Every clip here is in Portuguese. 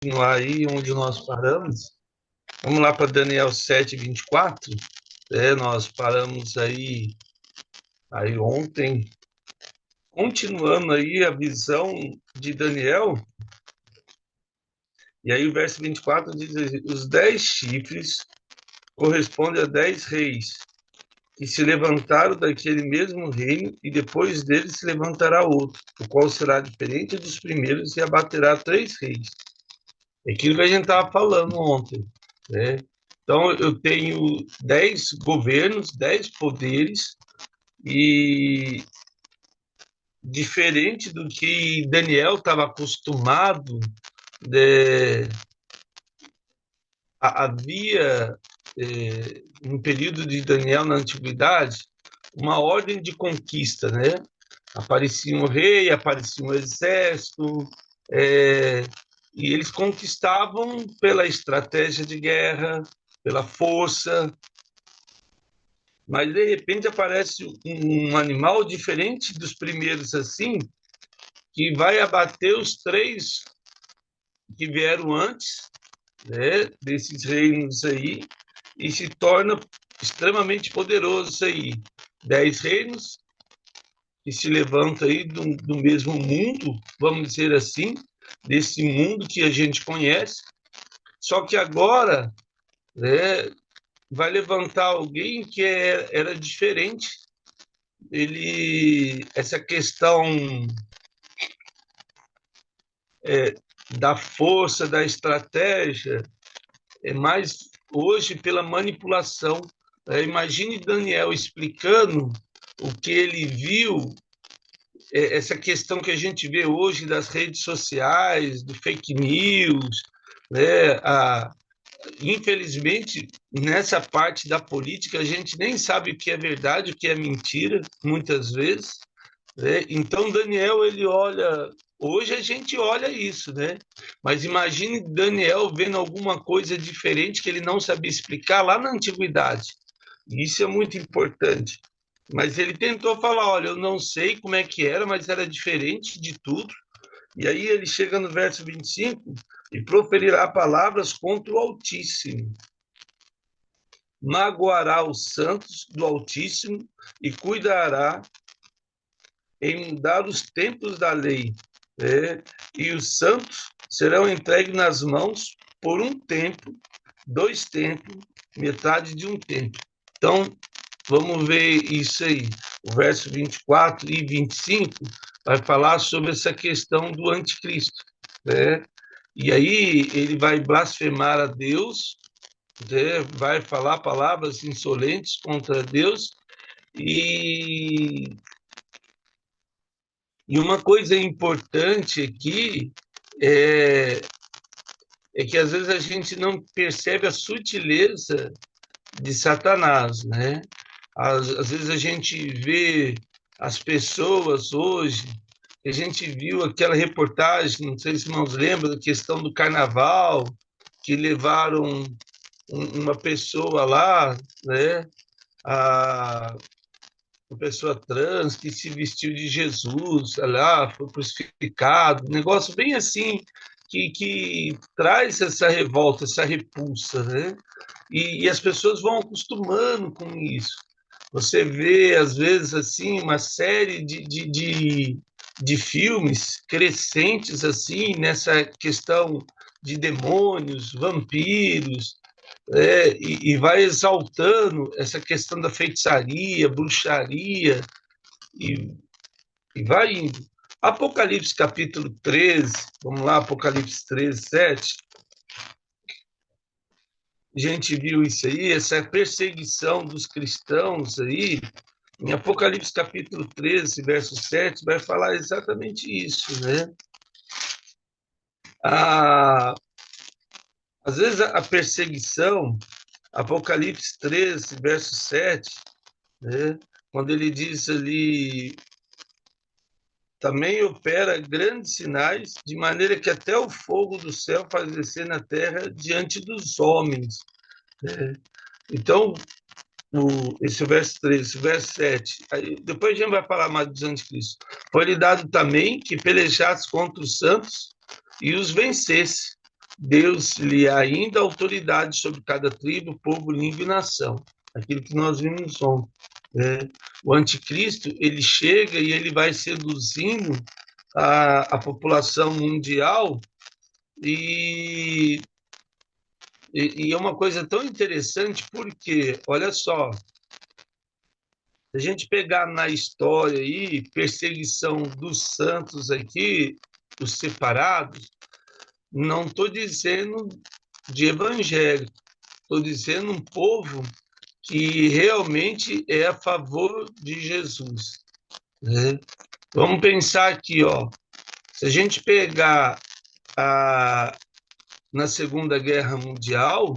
Continuar aí onde nós paramos. Vamos lá para Daniel 7:24. Nós paramos aí ontem, continuando aí a visão de Daniel. E aí o verso 24 diz assim, os 10 chifres correspondem a 10 reis, que se levantaram daquele mesmo reino, e depois deles se levantará outro, o qual será diferente dos primeiros e abaterá 3 reis. É aquilo que a gente estava falando ontem, né? Então, eu tenho 10 governos, 10 poderes, e diferente do que Daniel estava acostumado, né, havia, no período de Daniel na antiguidade, uma ordem de conquista, né? Aparecia um rei, aparecia um exército, é, e eles conquistavam pela estratégia de guerra, pela força, mas de repente aparece um animal diferente dos primeiros assim, que vai abater os 3 que vieram antes, né, desses reinos aí, e se torna extremamente poderoso aí. 10 reinos que se levantam aí do mesmo mundo, vamos dizer assim, desse mundo que a gente conhece, só que agora, né, vai levantar alguém que era diferente. Essa questão é, da força, da estratégia, é mais hoje pela manipulação. Imagine Daniel explicando o que ele viu, essa questão que a gente vê hoje das redes sociais, do fake news, né? Infelizmente, nessa parte da política, a gente nem sabe o que é verdade, o que é mentira, muitas vezes. Né? Então, Daniel, ele olha. Hoje a gente olha isso, né? Mas imagine Daniel vendo alguma coisa diferente que ele não sabia explicar lá na antiguidade. Isso é muito importante. Mas ele tentou falar: olha, eu não sei como é que era, mas era diferente de tudo. E aí ele chega no verso 25 e proferirá palavras contra o Altíssimo. Magoará os santos do Altíssimo e cuidará em mudar os tempos da lei, né? E os santos serão entregues nas mãos por um tempo, 2 tempos, metade de um tempo. Então, vamos ver isso aí. O verso 24 e 25 vai falar sobre essa questão do anticristo, né? E aí ele vai blasfemar a Deus, né? Vai falar palavras insolentes contra Deus e uma coisa importante aqui é, é que às vezes a gente não percebe a sutileza de Satanás, né? Às vezes a gente vê as pessoas hoje, a gente viu aquela reportagem, não sei se irmãos lembram, da questão do carnaval, que levaram uma pessoa lá, né? A, uma pessoa trans que se vestiu de Jesus, lá, foi crucificado, um negócio bem assim, que traz essa revolta, essa repulsa, né? E as pessoas vão acostumando com isso. Você vê, às vezes, assim, uma série de filmes crescentes, assim, nessa questão de demônios, vampiros, e vai exaltando essa questão da feitiçaria, bruxaria, e, e vai indo. Apocalipse capítulo 13, vamos lá, Apocalipse 13, 7, a gente viu isso aí, essa perseguição dos cristãos aí, em Apocalipse capítulo 13, verso 7, vai falar exatamente isso, né? A, às vezes a perseguição, Apocalipse 13, verso 7, né? Quando ele diz ali, também opera grandes sinais, de maneira que até o fogo do céu faz descer na terra diante dos homens. Né? Então, esse verso 13, verso 7, aí, depois a gente vai falar mais dos anticristos. Foi-lhe dado também que pelejasse contra os santos e os vencesse. deu-lhe ainda autoridade sobre cada tribo, povo, língua e nação. Aquilo que nós vimos ontem. O anticristo, ele chega e ele vai seduzindo a população mundial e, e é uma coisa tão interessante porque, olha só, se a gente pegar na história aí, perseguição dos santos aqui, os separados, não estou dizendo de evangélico, estou dizendo um povo que realmente é a favor de Jesus. Né? Vamos pensar aqui, ó, se a gente pegar na Segunda Guerra Mundial,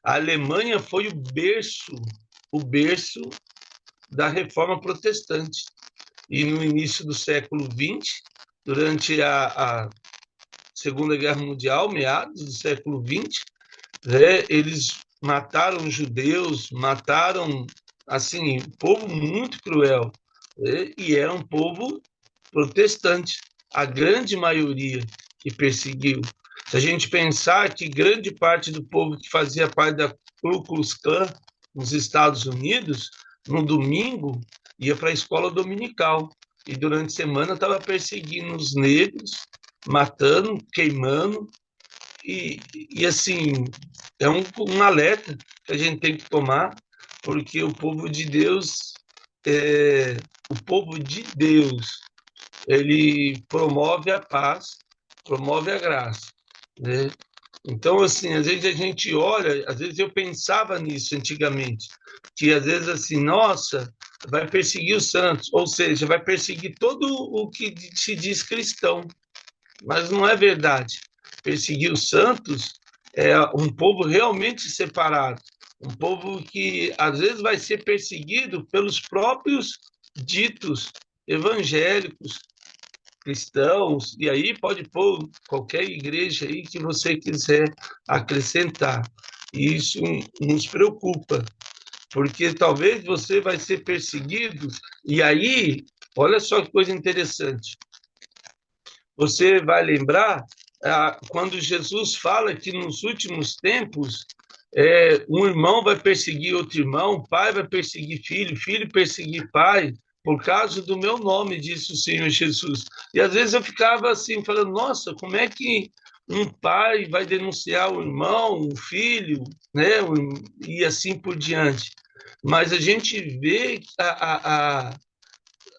a Alemanha foi o berço da Reforma Protestante. E no início do século XX, durante a Segunda Guerra Mundial, meados do século XX, eles mataram judeus, mataram, assim, um povo muito cruel, e era um povo protestante, a grande maioria que perseguiu. Se a gente pensar que grande parte do povo que fazia parte da Ku Klux Klan nos Estados Unidos, no domingo, ia para a escola dominical, e durante a semana estava perseguindo os negros, matando, queimando, e assim, é um alerta que a gente tem que tomar, porque o povo de Deus, o povo de Deus, ele promove a paz, promove a graça, né? Então, assim, às vezes a gente olha, às vezes eu pensava nisso antigamente, que às vezes assim, nossa, vai perseguir os santos, ou seja, vai perseguir todo o que se diz cristão, mas não é verdade. Perseguir os santos é um povo realmente separado, um povo que às vezes vai ser perseguido pelos próprios ditos evangélicos, cristãos, e aí pode pôr qualquer igreja aí que você quiser acrescentar. E isso nos preocupa, porque talvez você vai ser perseguido, e aí, olha só que coisa interessante, você vai lembrar quando Jesus fala que nos últimos tempos um irmão vai perseguir outro irmão, pai vai perseguir filho, filho perseguir pai, por causa do meu nome, disse o Senhor Jesus. E às vezes eu ficava assim, falando, nossa, como é que um pai vai denunciar o irmão, o filho, né? E assim por diante. Mas a gente vê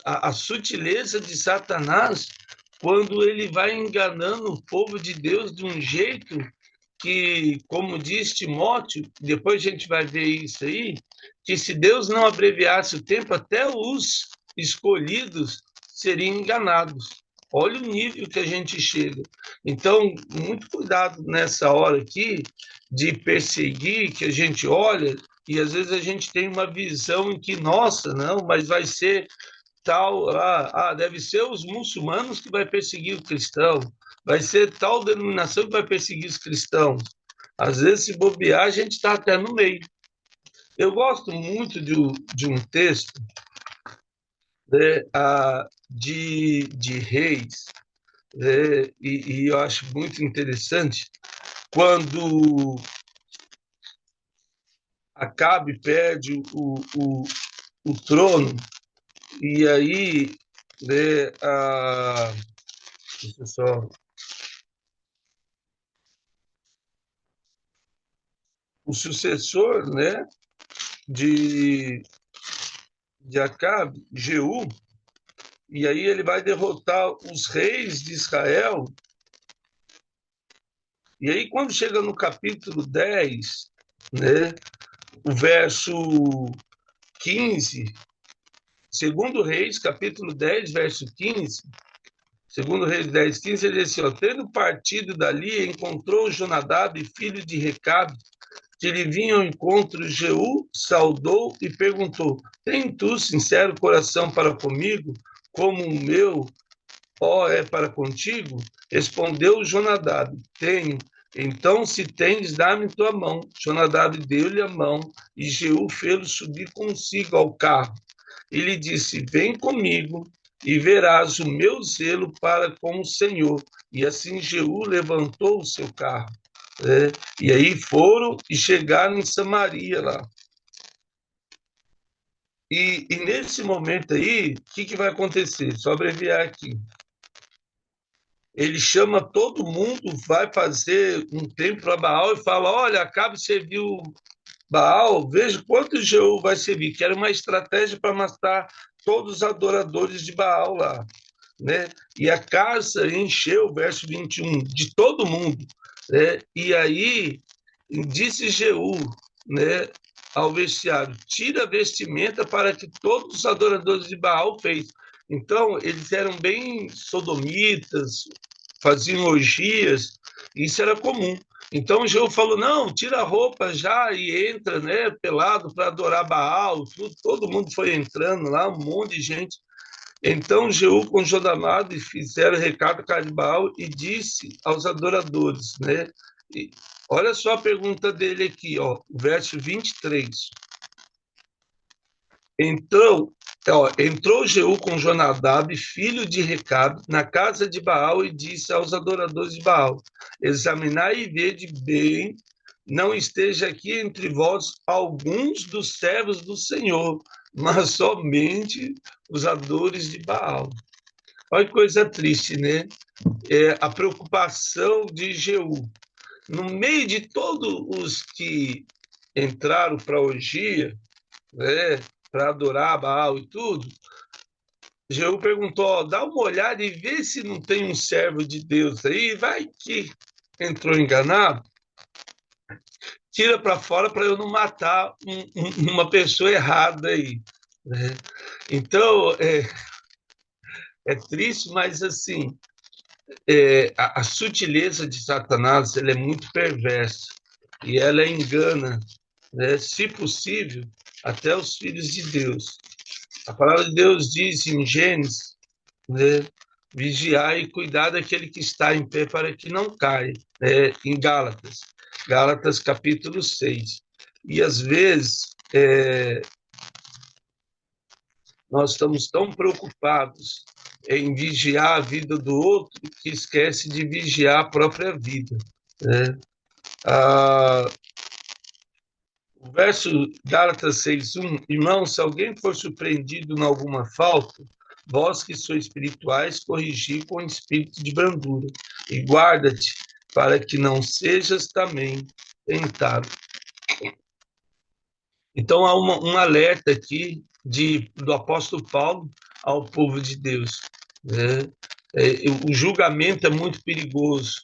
a sutileza de Satanás quando ele vai enganando o povo de Deus de um jeito que, como diz Timóteo, depois a gente vai ver isso aí, que se Deus não abreviasse o tempo, até os escolhidos seriam enganados. Olha o nível que a gente chega. Então, muito cuidado nessa hora aqui de perseguir, que a gente olha, e às vezes a gente tem uma visão em que, nossa, não, mas vai ser tal, deve ser os muçulmanos que vai perseguir o cristão, vai ser tal denominação que vai perseguir os cristãos. Às vezes, se bobear, a gente está até no meio. Eu gosto muito de um texto, né, de Reis, né, e eu acho muito interessante quando Acabe perde o trono, e aí, né, deixa eu só, o sucessor, né, de, de Acabe, Jeú, e aí ele vai derrotar os reis de Israel. E aí, quando chega no capítulo 10, né, o verso 15, segundo Reis, capítulo 10, verso 15, segundo Reis 10, 15, ele diz assim, ó, tendo partido dali, encontrou Jonadab, filho de Recabe, que lhe vinha ao encontro. Jeú saudou e perguntou, tem tu sincero coração para comigo, como o meu, ó, é para contigo? Respondeu Jonadab, tenho. Então, se tens, dá-me tua mão. Jonadab deu-lhe a mão, e Jeú fê-lo subir consigo ao carro. E lhe disse, vem comigo, e verás o meu zelo para com o Senhor. E assim Jeú levantou o seu carro. E aí foram e chegaram em Samaria lá. E nesse momento aí, o que vai acontecer? Só abreviar aqui. Ele chama todo mundo, vai fazer um templo a Baal e fala: olha, Acabe serviu Baal, veja quanto Jeú vai servir, que era uma estratégia para matar todos os adoradores de Baal lá. Né? E a casa encheu, verso 21, de todo mundo. Né? E aí disse Jeú, né, ao vestiário: tira a vestimenta para que todos os adoradores de Baal fez. Então, eles eram bem sodomitas, faziam orgias, isso era comum. Então, Jeú falou: não, tira a roupa já e entra, né, pelado para adorar Baal. Tudo, todo mundo foi entrando lá, um monte de gente. Então Jeú com Jodamado fizeram recado a Baal e disse aos adoradores, né? E olha só a pergunta dele aqui, ó, verso 23. Então, entrou Jeú com Jonadab, filho de Recabe, na casa de Baal e disse aos adoradores de Baal: examinai e vede bem, não esteja aqui entre vós alguns dos servos do Senhor, mas somente os adoradores de Baal. Olha que coisa triste, né? A preocupação de Jeú. No meio de todos os que entraram para a orgia, né, para adorar Baal e tudo, Jeú perguntou: ó, dá uma olhada e vê se não tem um servo de Deus aí, vai que entrou enganado, tira para fora para eu não matar uma pessoa errada aí. Né? Então, é triste, mas assim, a sutileza de Satanás ela é muito perversa e ela engana, né, se possível, até os filhos de Deus. A palavra de Deus diz em Gênesis, né, vigiar e cuidar daquele que está em pé para que não caia, né, em Gálatas capítulo 6. E às vezes nós estamos tão preocupados em vigiar a vida do outro que esquece de vigiar a própria vida. Né? O verso Gálatas 6:1, irmãos, se alguém for surpreendido em alguma falta, vós que sois espirituais, corrigi com espírito de brandura, e guarda-te para que não sejas também tentado. Então há um alerta aqui do apóstolo Paulo ao povo de Deus. Né? O julgamento é muito perigoso.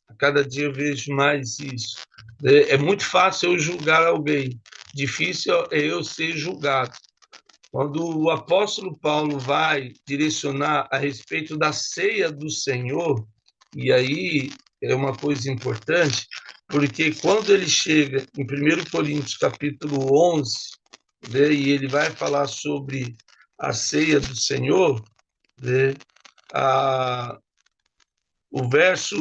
A cada dia eu vejo mais isso. É muito fácil eu julgar alguém, difícil é eu ser julgado. Quando o apóstolo Paulo vai direcionar a respeito da ceia do Senhor, e aí é uma coisa importante, porque quando ele chega em 1 Coríntios capítulo 11, né, e ele vai falar sobre a ceia do Senhor, né, o verso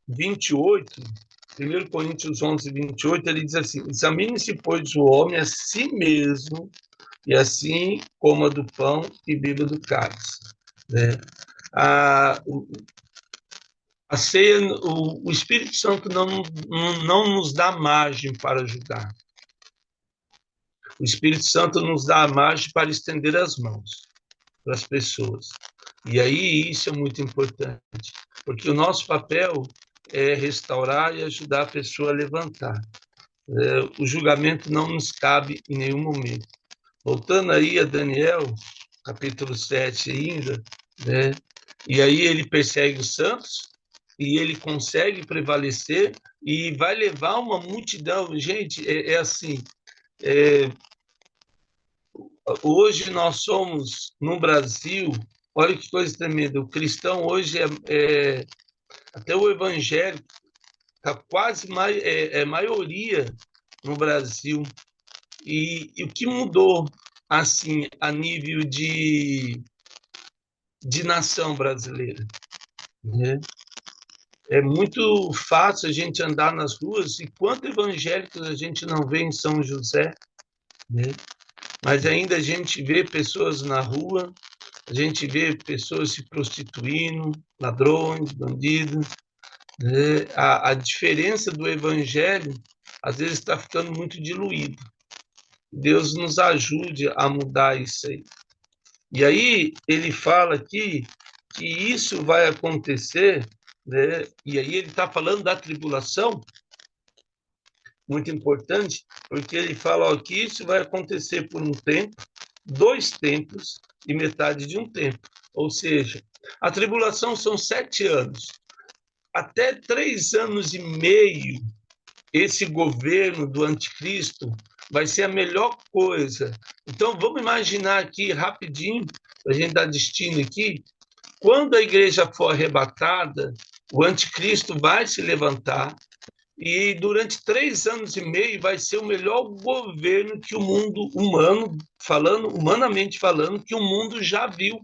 28, 1 Coríntios 11, 28, ele diz assim: examine-se, pois, o homem a si mesmo, e assim coma do pão e beba do cálice. Né? A, a ceia, o Espírito Santo não nos dá margem para julgar. O Espírito Santo nos dá margem para estender as mãos para as pessoas. E aí isso é muito importante, porque o nosso papel é restaurar e ajudar a pessoa a levantar. O julgamento não nos cabe em nenhum momento. Voltando aí a Daniel, capítulo 7 ainda, né? E aí ele persegue os santos e ele consegue prevalecer e vai levar uma multidão. Gente, assim, hoje nós somos, no Brasil, olha que coisa tremenda, o cristão hoje até o evangélico, está quase maioria no Brasil. E o que mudou, assim, a nível de nação brasileira? Né? É muito fácil a gente andar nas ruas e quanto evangélicos a gente não vê em São José, né? Mas ainda a gente vê pessoas na rua, a gente vê pessoas se prostituindo, ladrões, bandidos, né? A diferença do evangelho, às vezes, está ficando muito diluído. Deus nos ajude a mudar isso aí. E aí ele fala aqui que isso vai acontecer, né? E aí ele está falando da tribulação, muito importante, porque ele fala ó, que isso vai acontecer por um tempo, 2 tempos e metade de um tempo. Ou seja, a tribulação são 7 anos. Até 3 anos e meio, esse governo do anticristo vai ser a melhor coisa. Então, vamos imaginar aqui rapidinho, a gente dar destino aqui, quando a igreja for arrebatada, o anticristo vai se levantar e durante 3 anos e meio vai ser o melhor governo que o mundo humano, falando humanamente falando, que o mundo já viu.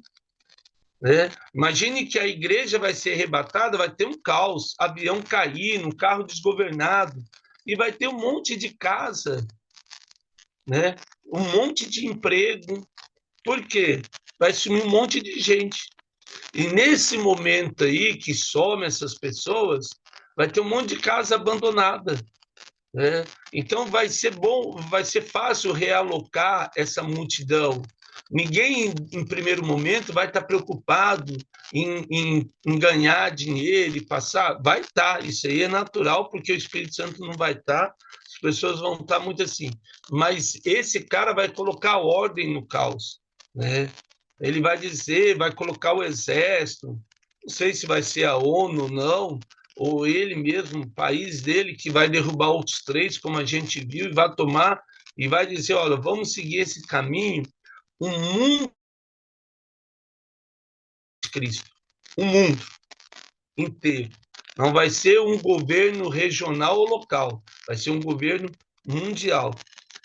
Né? Imagine que a igreja vai ser arrebatada, vai ter um caos, avião caindo, um carro desgovernado, e vai ter um monte de casa, né? Um monte de emprego. Por quê? Vai sumir um monte de gente. E nesse momento aí que some essas pessoas, vai ter um monte de casa abandonada. Né? Então vai ser bom, vai ser fácil realocar essa multidão. Ninguém, em primeiro momento, vai estar preocupado em ganhar dinheiro e passar. Vai estar, isso aí é natural, porque o Espírito Santo não vai estar, as pessoas vão estar muito assim. Mas esse cara vai colocar ordem no caos. Né? Ele vai dizer, vai colocar o exército, não sei se vai ser a ONU ou não, ou ele mesmo, o país dele, que vai derrubar outros 3, como a gente viu, e vai tomar, e vai dizer, olha, vamos seguir esse caminho, o mundo de Cristo, o mundo inteiro. Não vai ser um governo regional ou local, vai ser um governo mundial.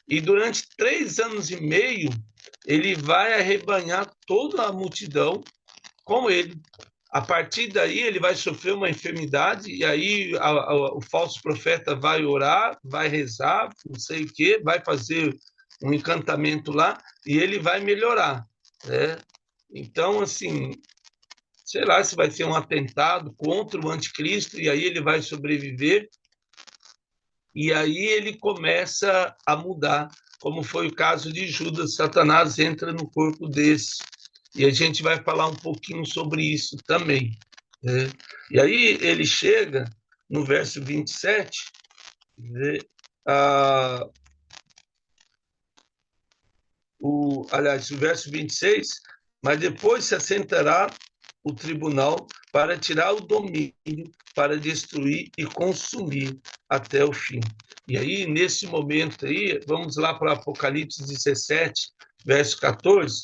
E durante 3 anos e meio, ele vai arrebanhar toda a multidão com ele. A partir daí, ele vai sofrer uma enfermidade, e aí o falso profeta vai orar, vai rezar, não sei o quê, vai fazer um encantamento lá, e ele vai melhorar. Né? Então, assim, sei lá se vai ser um atentado contra o anticristo, e aí ele vai sobreviver, e aí ele começa a mudar, como foi o caso de Judas. Satanás entra no corpo desse. E a gente vai falar um pouquinho sobre isso também. Né? E aí ele chega no verso 27, né? ah, aliás, o verso 26, mas depois se assentará o tribunal para tirar o domínio, para destruir e consumir até o fim. E aí, nesse momento aí, vamos lá para Apocalipse 17, verso 14,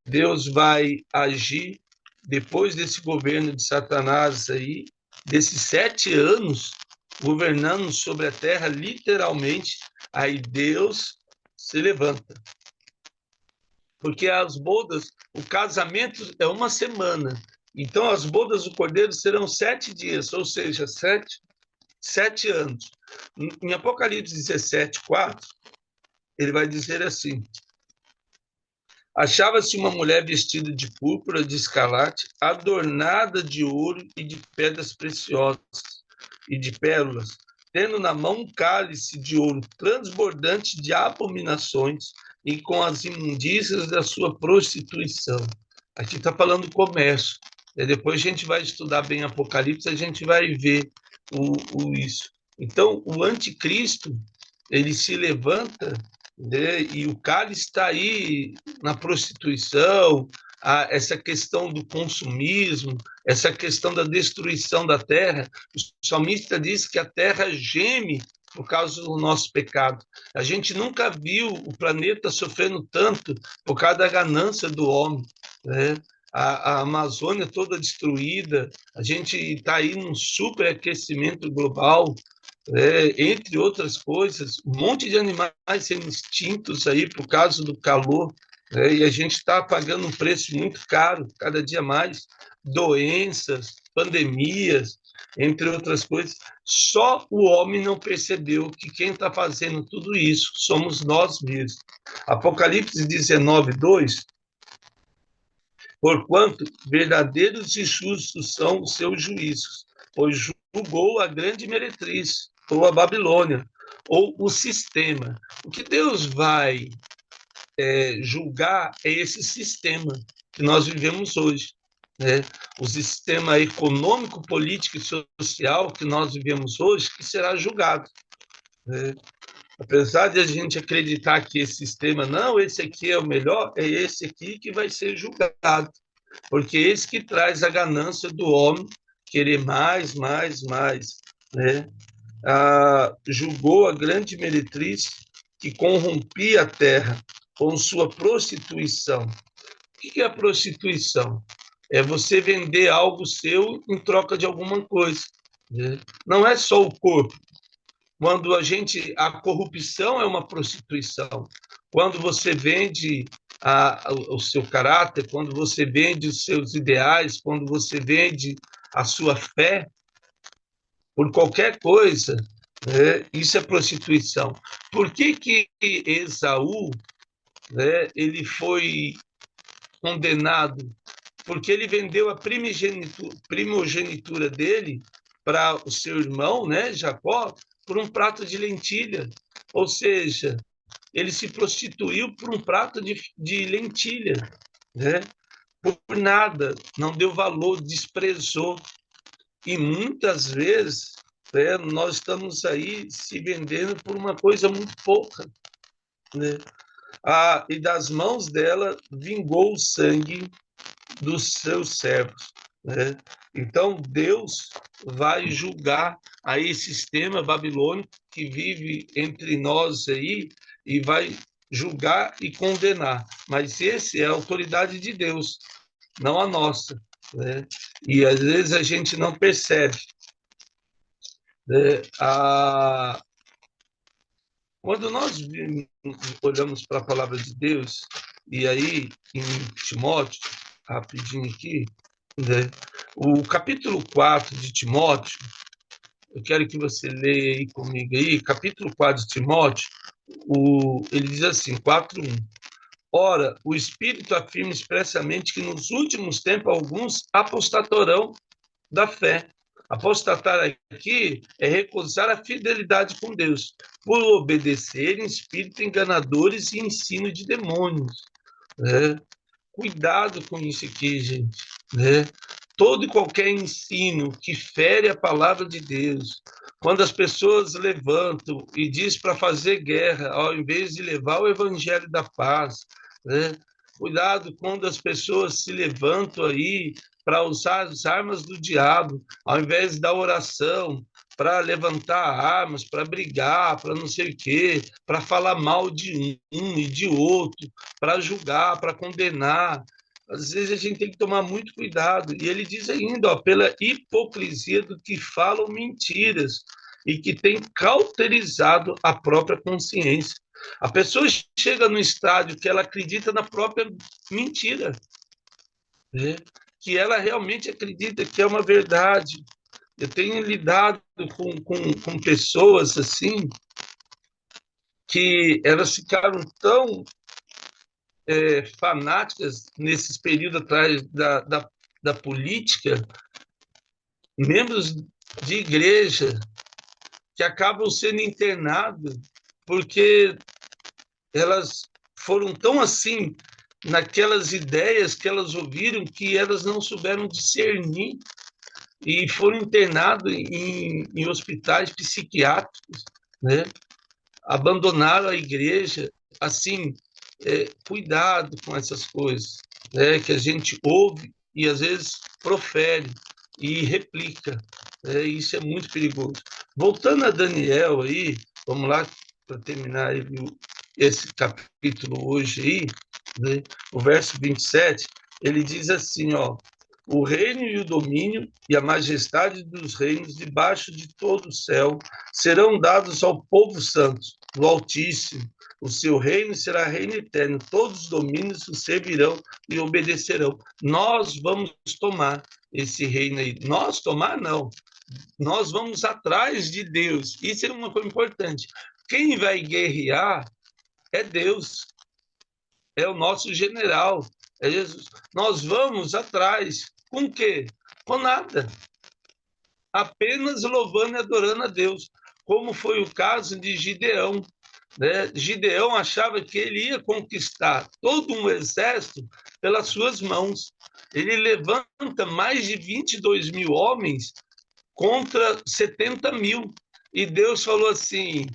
Deus vai agir depois desse governo de Satanás aí, desses 7 anos governando sobre a terra, literalmente, aí Deus se levanta. Porque as bodas, o casamento é uma semana. Então, as bodas do Cordeiro serão 7 dias, ou seja, 7 anos. Em Apocalipse 17, 4, ele vai dizer assim: achava-se uma mulher vestida de púrpura, de escarlate, adornada de ouro e de pedras preciosas e de pérolas, tendo na mão um cálice de ouro transbordante de abominações e com as imundícias da sua prostituição. Aqui está falando do comércio. E depois a gente vai estudar bem Apocalipse, a gente vai ver isso. Então, o anticristo, ele se levanta, né, e o cálice está aí na prostituição, essa questão do consumismo, essa questão da destruição da terra. O salmista diz que a terra geme por causa do nosso pecado. A gente nunca viu o planeta sofrendo tanto por causa da ganância do homem. Né? A Amazônia toda destruída, a gente está aí num superaquecimento global, entre outras coisas, um monte de animais sendo extintos aí por causa do calor, e a gente está pagando um preço muito caro, cada dia mais, doenças, pandemias, entre outras coisas. Só o homem não percebeu que quem está fazendo tudo isso somos nós mesmos. Apocalipse 19, 2, porquanto verdadeiros e justos são os seus juízos, pois julgou a grande meretriz, ou a Babilônia, ou o sistema. O que Deus vai julgar é esse sistema que nós vivemos hoje, né? O sistema econômico, político e social que nós vivemos hoje, que será julgado, né? Apesar de a gente acreditar que esse sistema, não, esse aqui é o melhor, é esse aqui que vai ser julgado, porque é esse que traz a ganância do homem querer mais, mais, mais, né? Julgou a grande meretriz que corrompia a terra com sua prostituição. O que é a prostituição? É você vender algo seu em troca de alguma coisa, né? Não é só o corpo. Quando a corrupção é uma prostituição. Quando você vende o seu caráter, quando você vende os seus ideais, quando você vende a sua fé por qualquer coisa, né, isso é prostituição. Por que Esaú, né, ele foi condenado? Porque ele vendeu a primogenitura dele para o seu irmão, né, Jacó, por um prato de lentilha. Ou seja, ele se prostituiu por um prato de lentilha, né? Por nada, não deu valor, desprezou. E muitas vezes, né, nós estamos aí se vendendo por uma coisa muito pouca, né? E das mãos dela vingou o sangue dos seus servos, né? Então Deus vai julgar a esse sistema babilônico que vive entre nós aí e vai julgar e condenar. Mas esse é a autoridade de Deus, não a nossa, né? E às vezes a gente não percebe, né? Quando nós olhamos para a palavra de Deus, e aí em Timóteo, rapidinho aqui, né? O capítulo 4 de Timóteo, eu quero que você leia aí comigo aí, capítulo 4 de Timóteo, ele diz assim, 4:1. Ora, o Espírito afirma expressamente que nos últimos tempos alguns apostatarão da fé. Apostatar aqui é recusar a fidelidade com Deus, por obedecerem espíritos enganadores e ensino de demônios, né? Cuidado com isso aqui, gente, né? Todo e qualquer ensino que fere a palavra de Deus, quando as pessoas levantam e diz para fazer guerra, ao invés de levar o evangelho da paz, né? Cuidado quando as pessoas se levantam aí para usar as armas do diabo, ao invés da oração, para levantar armas, para brigar, para não sei o quê, para falar mal de um e de outro, para julgar, para condenar. Às vezes a gente tem que tomar muito cuidado. E ele diz ainda, ó, pela hipocrisia do que falam mentiras e que tem cauterizado a própria consciência. A pessoa chega no estádio que ela acredita na própria mentira, né? Que ela realmente acredita que é uma verdade. Eu tenho lidado com pessoas assim, que elas ficaram tão fanáticas nesses períodos atrás da política, membros de igreja que acabam sendo internados porque elas foram tão assim naquelas ideias que elas ouviram que elas não souberam discernir e foram internados em hospitais psiquiátricos, né? Abandonaram a igreja, assim, cuidado com essas coisas, né, que a gente ouve e às vezes profere e replica, né, isso é muito perigoso. Voltando a Daniel aí, vamos lá para terminar esse capítulo hoje aí, né, o verso 27, ele diz assim, ó, o reino e o domínio e a majestade dos reinos debaixo de todo o céu serão dados ao povo santo, do Altíssimo. O seu reino será reino eterno. Todos os domínios o servirão e obedecerão. Nós vamos tomar esse reino aí. Nós tomar, não. Nós vamos atrás de Deus. Isso é uma coisa importante. Quem vai guerrear é Deus. É o nosso general. É Jesus. Nós vamos atrás. Com o quê? Com nada. apenas louvando e adorando a Deus, como foi o caso de Gideão. Né? Gideão achava que ele ia conquistar todo um exército pelas suas mãos. Ele levanta mais de 22 mil homens contra 70 mil. E Deus falou assim: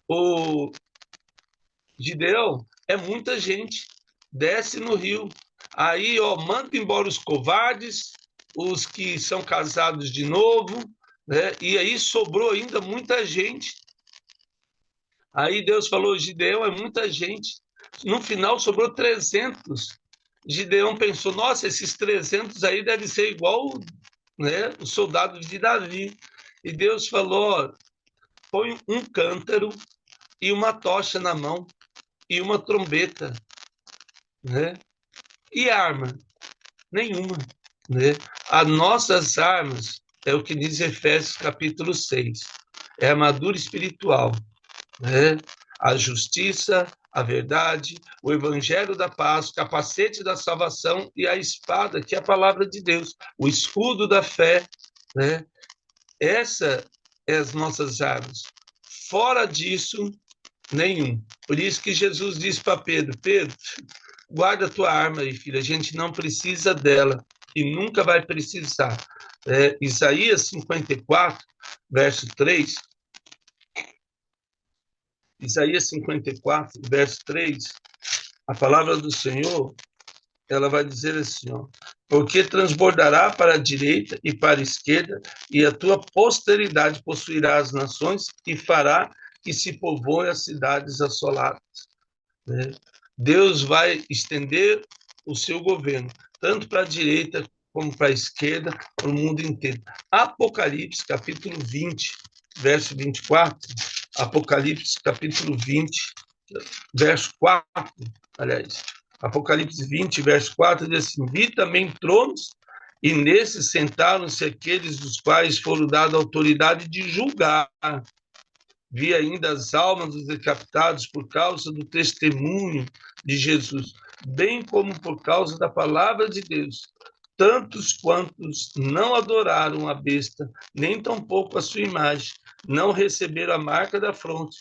o Gideão, é muita gente, desce no rio. Aí, ó, manda embora os covardes, os que são casados de novo, né? E aí sobrou ainda muita gente. Aí Deus falou: Gideão, é muita gente. No final sobrou 300. Gideão pensou: nossa, esses 300 aí deve ser igual, né, os soldados de Davi. E Deus falou: ó, põe um cântaro e uma tocha na mão e uma trombeta, né? E arma? Nenhuma, né? As nossas armas, é o que diz Efésios capítulo 6, é a armadura espiritual, né? A justiça, a verdade, o evangelho da paz, o capacete da salvação e a espada, que é a palavra de Deus, o escudo da fé, né? Essa é as nossas armas. Fora disso, nenhum. Por isso que Jesus disse para Pedro: Pedro, guarda a tua arma aí, filho, a gente não precisa dela e nunca vai precisar. Isaías 54, verso 3, Isaías 54, verso 3, a palavra do Senhor, ela vai dizer assim, ó: porque transbordará para a direita e para a esquerda, e a tua posteridade possuirá as nações e fará que se povoem as cidades assoladas. Né? Deus vai estender o seu governo, tanto para a direita como para a esquerda, para o mundo inteiro. Apocalipse, capítulo 20, verso 24. Apocalipse, capítulo 20, verso 4. Aliás, Apocalipse 20, verso 4, diz assim: vi também tronos, e nesses sentaram-se aqueles dos quais foram dada a autoridade de julgar. Vi ainda as almas dos decapitados por causa do testemunho de Jesus, bem como por causa da palavra de Deus. Tantos quantos não adoraram a besta, nem tampouco a sua imagem, não receberam a marca da fronte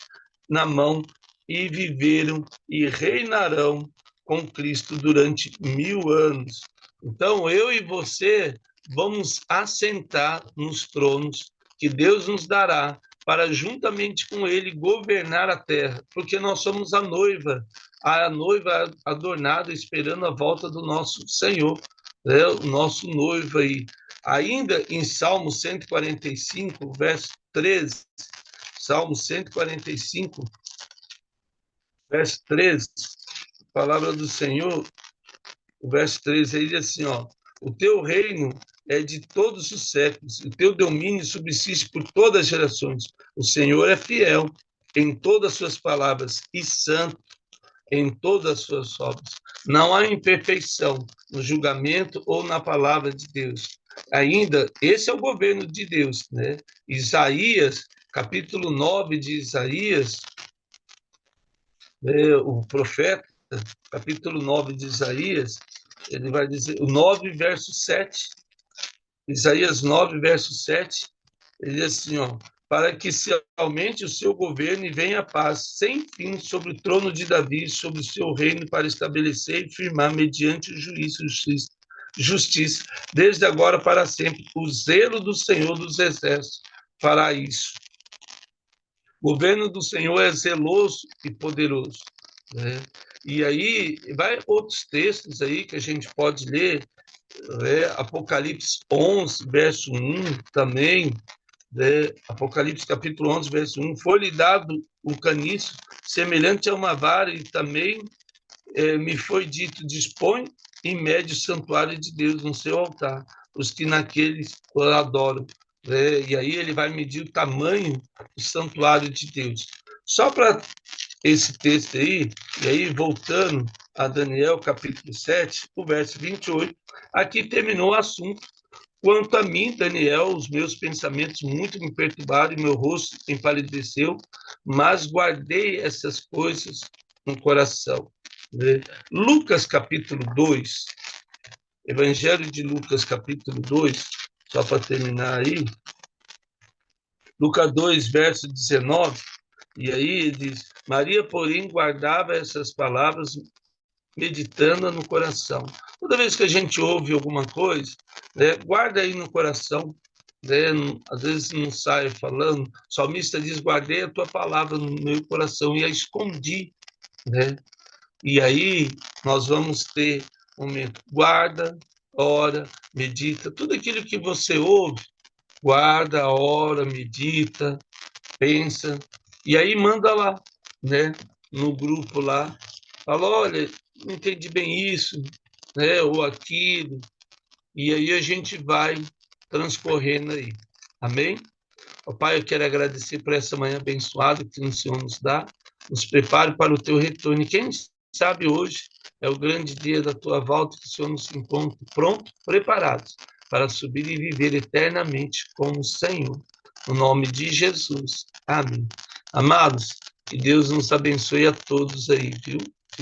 na mão e viveram e reinarão com Cristo durante 1000 anos. Então, eu e você vamos assentar nos tronos que Deus nos dará para juntamente com ele governar a terra, porque nós somos a noiva adornada esperando a volta do nosso Senhor, né? O nosso noivo aí. Ainda em Salmo 145, verso 13, Salmo 145, verso 13, a palavra do Senhor, o verso 13, aí diz assim, ó: o teu reino é de todos os séculos, o teu domínio subsiste por todas as gerações. O Senhor é fiel em todas as suas palavras e santo em todas as suas obras. Não há imperfeição no julgamento ou na palavra de Deus. Ainda, esse é o governo de Deus, né? Isaías, capítulo 9 de Isaías, o profeta, capítulo 9 de Isaías, ele vai dizer, o 9, verso 7, Isaías 9, verso 7, ele diz assim, ó: para que se aumente o seu governo e venha a paz sem fim sobre o trono de Davi, sobre o seu reino, para estabelecer e firmar mediante o juízo e justiça, desde agora para sempre. O zelo do Senhor dos Exércitos fará isso. O governo do Senhor é zeloso e poderoso, né? E aí, vai outros textos aí que a gente pode ler, né? Apocalipse 11, verso 1 também, né? Apocalipse capítulo 11, verso 1, foi-lhe dado um caniço semelhante a uma vara, e também me foi dito: dispõe e mede o santuário de Deus no seu altar, os que naqueles o adoram. E aí ele vai medir o tamanho do santuário de Deus. Só para esse texto aí, e aí voltando a Daniel capítulo 7, o verso 28, aqui terminou o assunto. Quanto a mim, Daniel, os meus pensamentos muito me perturbaram e meu rosto empalideceu, mas guardei essas coisas no coração. Lucas capítulo 2, Evangelho de Lucas capítulo 2, só para terminar aí, Lucas 2, verso 19, e aí diz, Maria, porém, guardava essas palavras, meditando no coração. Toda vez que a gente ouve alguma coisa, né, guarda aí no coração, né, às vezes não sai falando, o salmista diz, guardei a tua palavra no meu coração e a escondi, né? E aí nós vamos ter um momento, guarda, ora, medita, tudo aquilo que você ouve, guarda, ora, medita, pensa, e aí manda lá, né, no grupo lá, fala, olha, não entendi bem isso, né, ou aquilo, e aí a gente vai transcorrendo aí. Amém? Ó Pai, eu quero agradecer por essa manhã abençoada que o Senhor nos dá, nos prepare para o teu retorno, e quem sabe hoje é o grande dia da tua volta, que o Senhor nos encontre pronto, preparados para subir e viver eternamente com o Senhor. No nome de Jesus. Amém. Amados, que Deus nos abençoe a todos aí, viu?